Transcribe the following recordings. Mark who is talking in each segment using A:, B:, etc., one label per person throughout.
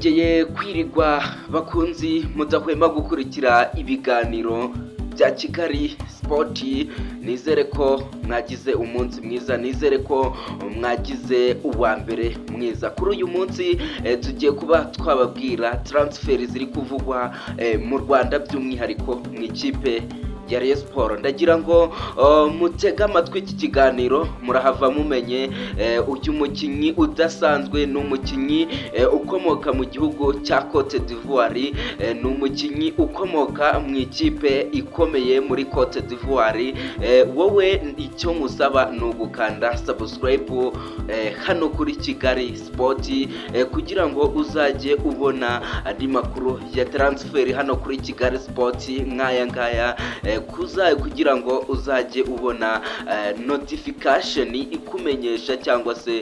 A: mwongeye kwirirwa bakunzi mudahwema gukurikira ibiganiro bya Kigali Sport. Nizere ko mwagize umunsi mwiza, nizere ko mwagize uwa mbere mwiza. Kuri uyu munsi tugiye kuba twababwira transfer ziri kuvugwa mu Rwanda, by'umwihariko mu ikipe ya Rayon Sport. Ndagira ngo mutega amatwi iki kiganiro murahava mumenye uyu mukinyi udasanzwe, n'umukinyi ukomoka mu gihugu cya Cote d'Ivoire, n'umukinyi ukomoka mu ikipe ikomeye muri Cote d'Ivoire. Wowe icyo musaba ni ugukanda subscribe hano kuri Kigali Sport kugira ngo uzajye ubona andi makuru ya transfer hano kuri Kigali Sport nk'aya ngaya, kugira ngo uzajye ubona notification ikumenyesha cyangwa se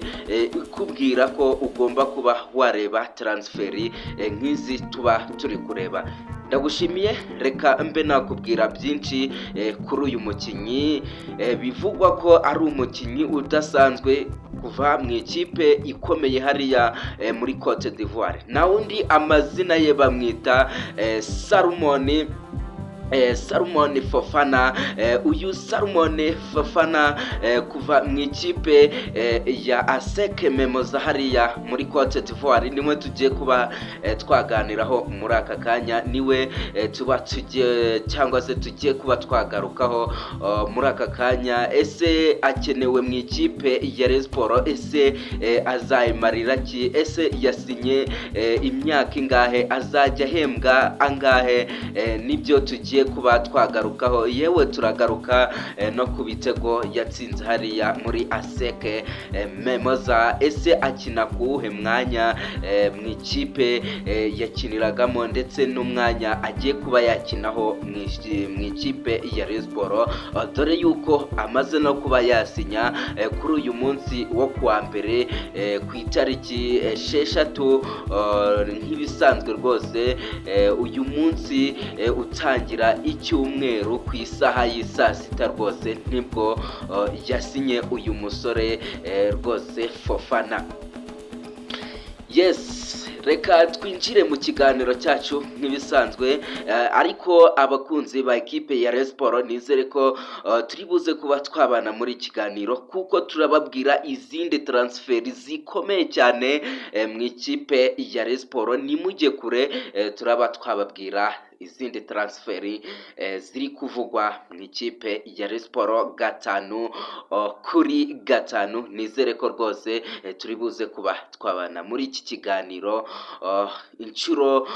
A: ikubwira ko ugomba kuba wareba transfer nk'izi tuba turi kureba. Ndagushimiye, reka mbe nakubwira byinshi kuri uyu mukinyi. Bivugwa ko ari umukinyi udasanzwe kuva mu ikipe ikomeye hariya muri Cote d'Ivoire. Na undi amazina ye bamwita Salomon Fofana. Uyu Salomon Fofana kuva mu ikipe ya ASEC Mimosas hariya muri Cote d'Ivoire niwe tugiye kuba twaganiraho muri aka kanya, niwe tuba tugiye cyangwa se tugiye kuba twagarukaho muri aka kanya. Ese akenewe mu ikipe ya Rayon Sport? Ese azayimarira ki? Ese yasinye imyaka ingahe? Azajya ahembwa angahe? Nibyo tugiye kuba twagarukaho. Yewe turagaruka no ku bitego yatsinze hariya muri ASEC Mimosas. Ese akina kuwuhe mwanya mu ikipe yakiniragamo, ndetse n'umwanya agiye kuba yakinaho mu ikipe ya Rayon Sport, dore yuko amaze no kuba yasinya kuri uyu munsi wo kuwa mbere ku itariki 6 nk'ibisanzwe rwose. Uyu munsi utangira icyumweru ku isaha y'isa sita rwose nibwo yasinye uyu musore rwose Fofana. Yes, reka twinjire mu kiganiro cyacu nk'ibisanzwe, ariko abakunzi ba ekipe ya Rayon Sport nizere ko turi buze kuba twabana muri kiganiro, kuko turababwira izindi transfer zikomeye cyane mu ikipe ya Rayon Sport. Nimujye kure, turaba twababwira izindi transfer ziri kuvugwa mu ikipe ya Rayon Sport 5-5. Nizere ko rwose turi buze kuba twabana muri iki kiganiro inshuro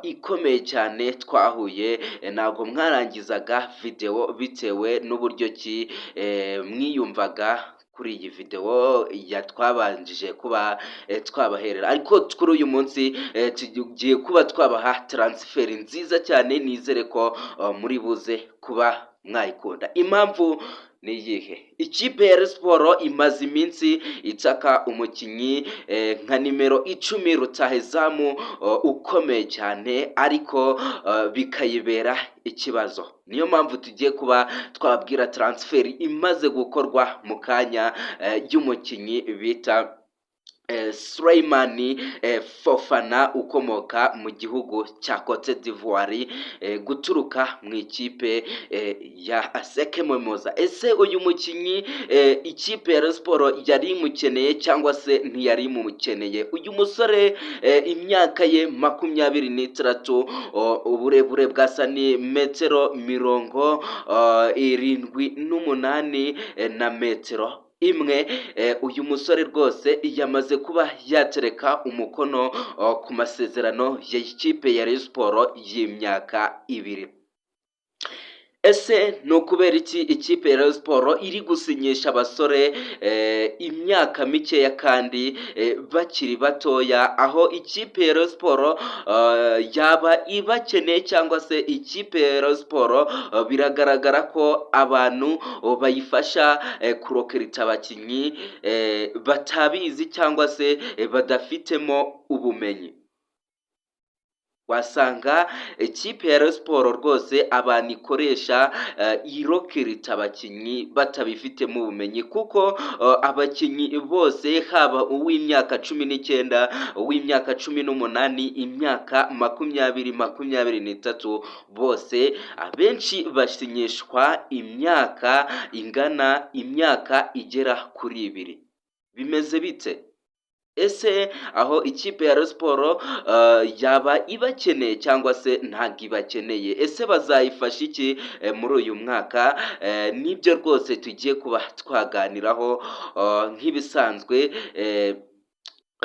A: ikomeye cyane twahuye. Ntabwo mwarangizaga video bitewe n'uburyo ki mwiyumvaga kuri iyi video yatwabanjije kuba twabaherera, ariko kuri uyu munsi tugiye kuba twabaha transfer nziza cyane. Nizere ko muri buze kuba mwayikunda. Impamvu ni iyihe? Ikipe ya Rayon Sport imaze iminsi itaka umukinyi nka nimero 10 rutahezamu ukomeye cyane, ariko bikayibera ikibazo. Niyo mpamvu tugiye kuba twababwira transfer imaze gukorwa mu kanya y'umukinyi bita Salomon Fofana ukomoka mu gihugu cya Cote d'Ivoire, guturuka mu ikipe ya ASEC Mimosas. Ese uyu mukinyi ikipe ya Rayon Sport yari imukeneye cyangwa se ntiyari imukeneye? Uyu musore imyaka ye 26, uburebure bwa santimetero 78 na metero imwe. Uyu musore rwose yamaze kuba yatereka umukono ku masezerano y'ikipe ya Rayon Sport y'imyaka 2. Ese no kubera iki ikipe ya Rayon Sport iri gusinyisha abasore imyaka mikeya kandi bakiri batoya, aho ikipe ya Rayon Sport yaba ibakeneye? Cyangwa se ikipe ya Rayon Sport biragaragara ko abantu bayifasha kurokerita abakinyi batabizi cyangwa se badafitemo ubumenyi. wasanga ikipe ya Rayon Sports rwose abantu ikoresha irokirita abakinnyi batabifitemo ubumenyi, kuko abakinnyi bose haba uw'imyaka 19, uw'imyaka 18, imyaka 20, 23 bose abenshi basinyishwa imyaka ingana imyaka igera kuri 2. Bimeze bite? Ese aho ikipe ya Rayon Sports yaba ibakeneye cyangwa se ntabwo ibakeneye? Ese bazayifasha iki muri uyu mwaka? Nibyo rwose tugiye kuba twaganiraho nk'ibisanzwe.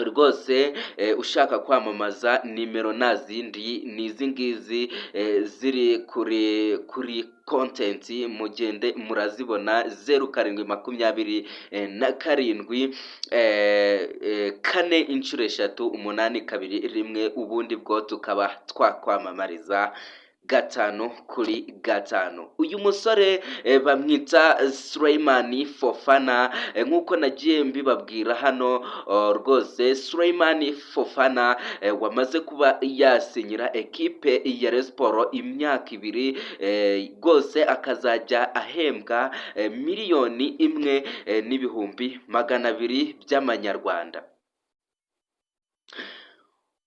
A: Rwose ushaka kwamamaza nimero nazindi ni izi ngizi ziri kuri content, mugende murazibona 0727 kane inshuro 3 8 ubundi bwo tukaba twakwamamariza 5-5. Uyu musore bamwita Souleymane Fofana, nk'uko nagiye mbibabwira hano. Rwose Souleymane Fofana wamaze kuba yasinyira ekipe ya Rayon Sports imyaka 2, rwose akazajya ahembwa miliyoni 1,200,000 by'amanyarwanda.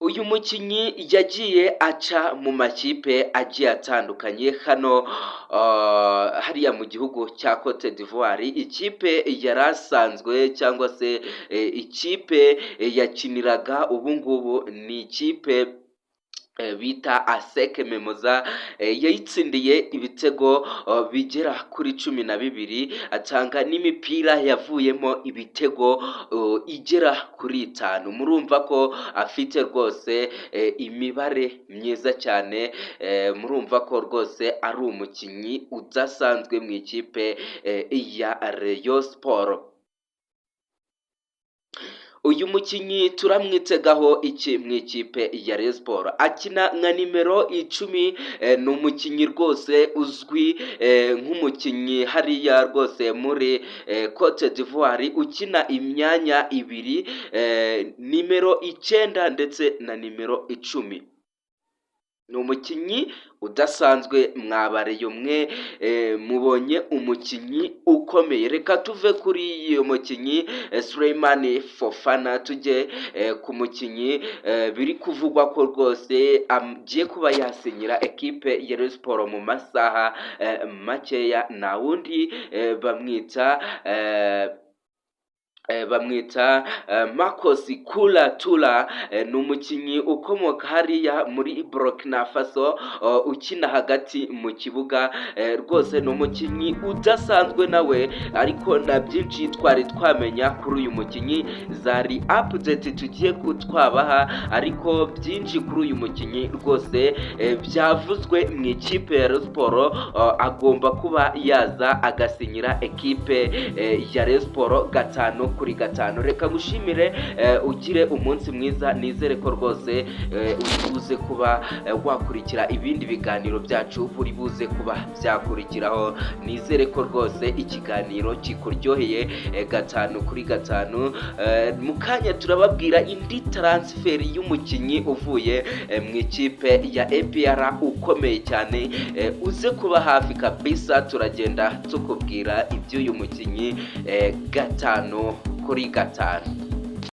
A: Uyu mukinyi yagiye aca mu makipe agiye atandukanye hano hariya mu gihugu cya Cote d'Ivoire. Ikipe yarasanzwe cyangwa se ikipe yakiniraga ubu ngubu ni ikipe bita ASEC Mimosas, yayitsindiye ibitego bigera kuri 12, atanga n'imipira yavuyemo ibitego igera kuri 5. Murumva ko afite rwose imibare myiza cyane, murumva ko rwose ari umukinyi udasanzwe mu ikipe ya Rayon Sports. Uyu mukinyi turamwitegaho iki mu ikipe ya Rayon Sports? Akina nka nimero 10, ni umukinyi rwose uzwi nk'umukinyi hariya rwose muri Cote d'Ivoire, ukina imyanya 2, nimero 9 ndetse na nimero 10. Ni umukinyi udasanzwe mwabareye mwe, mubonye umukinyi ukomeye. Reka tuve kuri iyo mukinyi Souleymane Fofana tujye ku mukinyi biri kuvugwa ko rwose agiye kuba yasinyira ekipe ya Rayon Sports mu masaha makeya. Na wundi bamwita Marcos Kula. Ni umukinyi ukomoka hariya muri Burkina Faso, ukina hagati mu kibuga. Rwose ni umukinyi udasanzwe nawe, ariko na byinshi twari twamenya kuri uyu mukinyi, zari update tugiye kutwabaha, ariko byinshi kuri uyu mukinyi rwose byavuzwe mu ikipe ya Rayon Sports. Agomba kuba yaza agasinyira ekipe ya Rayon Sports 5-5. Reka gushimire, ugire umunsi mwiza. Nizere ko rwose uri kuba wakurikira ibindi biganiro byacu, uri buze kuba byakurikiraho. Nizere ko rwose ikiganiro kikuryoheye 5-5. Mu kanya turababwira indi transfer y'umukinyi uvuye mu ikipe ya APR ukomeye cyane. Uze kuba hafi kabisa, turagenda tukubwira iby'uyu mukinyi 5-5.